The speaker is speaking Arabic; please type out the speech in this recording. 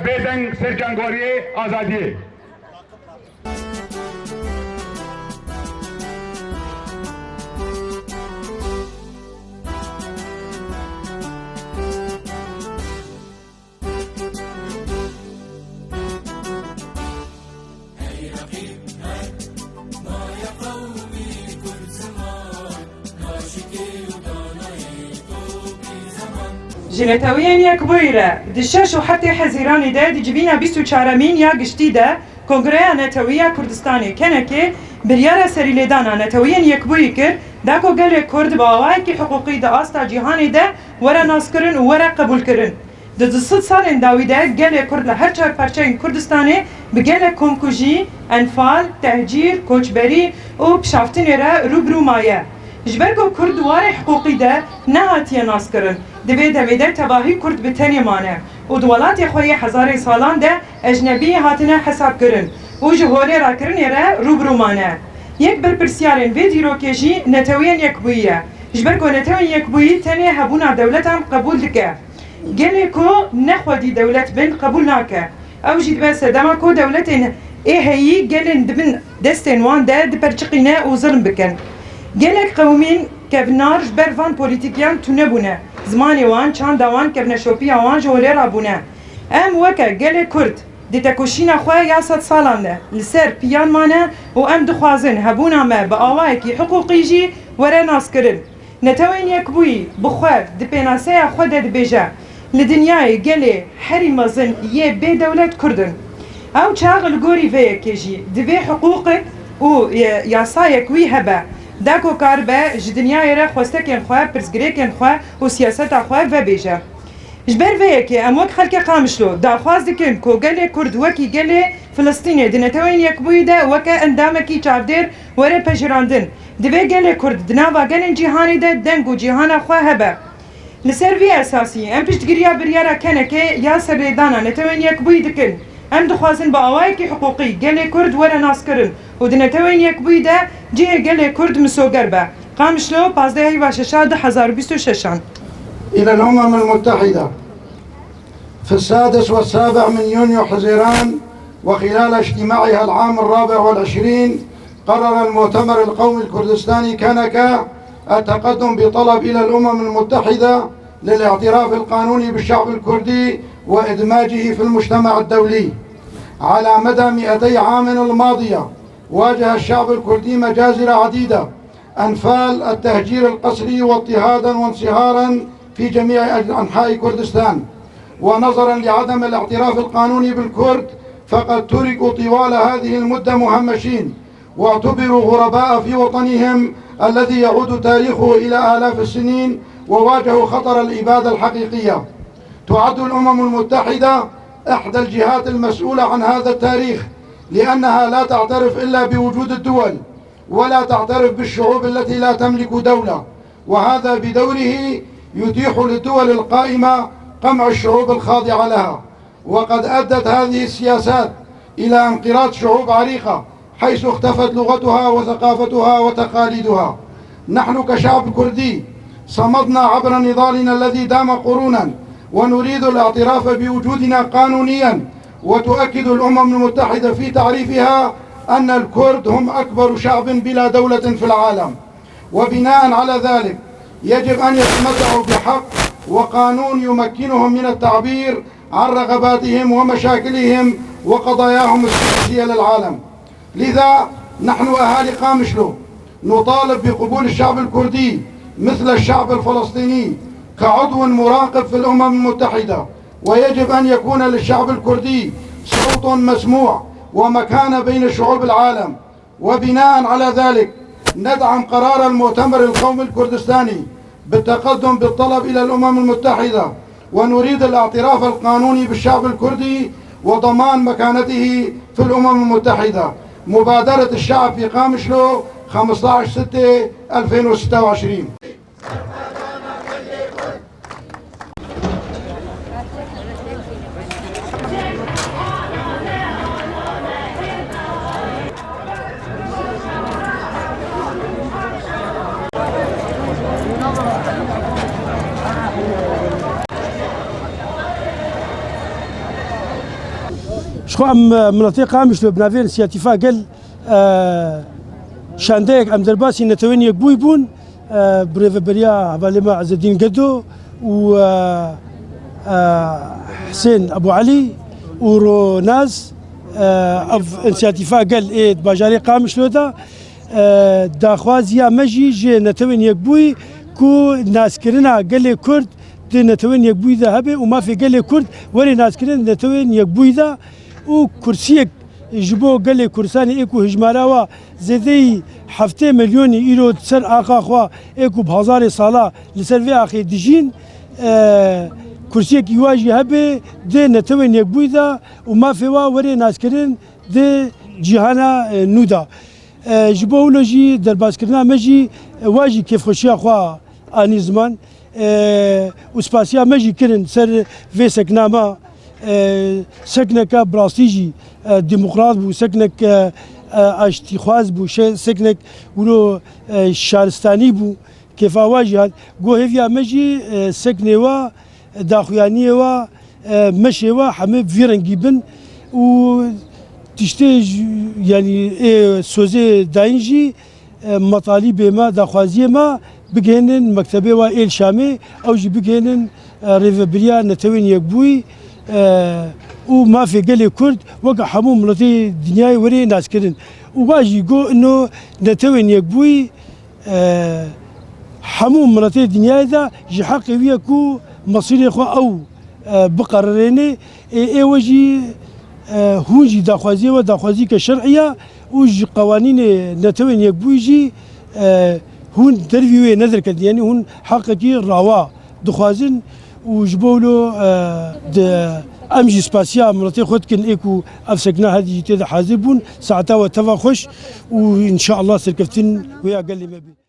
बेदंग सिरजंगोरिये आजादी جنتوين يكبيرة دشاش وحتى حزيراني ده جبينا 24 يا قشتي ده كونغريا نتوية كردستاني كنكي بريارة سريلدانا نتوين يكبوي كر داكو قال كرد باوايكي حقوقي ده استا جهاني ده ورا ناس كرن ورا قبول كرن ده 6 سالين داوي ده قال كرد لهر چار پرچين كردستاني بقال كومكوجي انفال تهجير كوچبري و بشافتين را روبرو مايه جبرگو کرد واره حقوقی ده نهاتیه ناس کرن دوی ده تباهی کرد به تنی مانه و دولات خوی هزار سالان ده اجنبی هاتنه حساب کرن و جهوری را کرن یره روبرو مانه یک برپرسیارن وی دیروکیجی نتوین یک بویه جبرگو نتوین یک بویی تنی هبونا دولتم قبول دکه گلی کو نخودی دولت بن قبول ناکه او جید بس دما کو دولتین هایی گلن دبن دستین وان ده دپرچقینه و ظلم بکن gelek qewmîn kevnar ji ber van polîtîkiyan tune bûne zimanê wan çanda wan kevneşopiya wan ji holê rabûne em weke gelê Kurd di tekoşîna xwe ya sed salan de li ser piyan mane û em dixwazin hebûna me bi awayekî hiqûqî jî were naskirin netewên yekbûyî bi xwe di pênaseya xwe de dibêje li dinyayê gelê herî mezin yê bêdewlet Kurdin ew çax li gorî vê yekê jî divê hiqûqek û yasayek wî hebe داکو کار به جدنیای را خواسته کن خواه پرسگری کن خواه و سیاست خواه و بیجه جبر ویه که اموک خلق قامشلو داخواز دکن که گل کرد وکی گل فلسطینی دنتوین یک بویده وکه اندامکی چاودیر وره پجراندن دوی گل کرد دناوا گل جیهانی ده دنگو جیهان خواه هبه لسر وی اساسی ام پشتگیریا بریارا کنه که یا سر ریدانا نتوین یک بوی دکن ام دخوازن با آوائکی حقوقی گل کرد وره ناس کرن و دنتوین یک بویده جه گل کرد مسوگر به قامشلو 15/6/2026 إلى الأمم المتحدة في 6 و7 من يونيو حزيران وخلال اجتماعها العام 24 قرر المؤتمر القومي الكردستاني كنكا التقدم بطلب إلى الأمم المتحدة للاعتراف القانوني بالشعب الكردي وإدماجه في المجتمع الدولي. على مدى 200 عام الماضية واجه الشعب الكردي مجازر عديدة أنفال التهجير القسري واضطهادا وانصهارا في جميع أنحاء كردستان، ونظرا لعدم الاعتراف القانوني بالكرد فقد تركوا طوال هذه المدة مهمشين واعتبروا غرباء في وطنهم الذي يعود تاريخه إلى آلاف السنين وواجهوا خطر الإبادة الحقيقية. تعد الأمم المتحدة إحدى الجهات المسؤولة عن هذا التاريخ لأنها لا تعترف إلا بوجود الدول ولا تعترف بالشعوب التي لا تملك دولة، وهذا بدوره يتيح للدول القائمة قمع الشعوب الخاضعة لها. وقد أدت هذه السياسات إلى انقراض شعوب عريقة حيث اختفت لغتها وثقافتها وتقاليدها. نحن كشعب كردي صمدنا عبر نضالنا الذي دام قرونا ونريد الاعتراف بوجودنا قانونيا، وتؤكد الأمم المتحدة في تعريفها أن الكرد هم أكبر شعب بلا دولة في العالم، وبناء على ذلك يجب أن يتمتعوا بحق وقانون يمكنهم من التعبير عن رغباتهم ومشاكلهم وقضاياهم السياسية للعالم. لذا نحن أهالي قامشلو نطالب بقبول الشعب الكردي مثل الشعب الفلسطيني كعضو مراقب في الأمم المتحدة، ويجب أن يكون للشعب الكردي صوت مسموع ومكانة بين شعوب العالم. وبناء على ذلك ندعم قرار المؤتمر القومي الكردستاني بالتقدم بالطلب إلى الأمم المتحدة، ونريد الاعتراف القانوني بالشعب الكردي وضمان مكانته في الأمم المتحدة. مبادرة الشعب في قامشلو 15/6/2026. شخو ام مناطق مش لو بنافين سياتيفا قال شانديك ام درباسي نتوين يكبوي بون بريف بريا عبالما عز الدين قدو و حسين ابو علي وروناز انسياتيفا قال ايه باجاري قامش لودا داخوازيا مجي جي نتوين يكبوي كو ناس كرنا قال لي كرد دي نتوين يكبوي ذهبي وما في قال لي كرد ولي ناس كرنا نتوين يكبوي ذا وكرسيك جبو قال لي كرساني ايكو هجماراوا زيدي حفتي مليوني ايرو سر اخا خوا ايكو بهزار صالا لسر في اخي ديجين كرسيك يواجي هبي دي نتوين يكبوي ذا وما في وري ناس كرنا دي جهانا نودا جبو لوجي درباس كرنا مجي واجي كيف خوشيا خوا اني زمان وسباسيا مجي كرن سر في سكناما سكنك براستيجي ديمقراط بو سكنك اشتخواز بو سكنك ولو شارستاني بو كيف واجي جو هيفيا مجي سكنوا داخوانيوا مشيوا حمي فيرنجي بن و تشتي يعني سوزي داينجي مطالب ما داخوازي ما بجهنن مكتبه وإيل شامي أو جي بجهنن ريفبريا نتوين يكبوي وما في قلي كرد وقع حمو ملتي دنياي وري ناس كرن وباجي جو إنه نتوين يكبوي حمو ملتي دنياي ذا جحق وياكو مصير إخوة أو بقرريني وجي هونجي داخوازي وداخوازي كشرعية وجي قوانين نتوين يكبويجي هون درفيوي نذر كد يعني هون حقيقي روا دخوازن وجبولو امجي سباسيا مرتي خد كن ايكو افسكنا هذه تذا حازبون ساعتها وتفا خوش وان شاء الله سركفتين ويا قال لي ما بي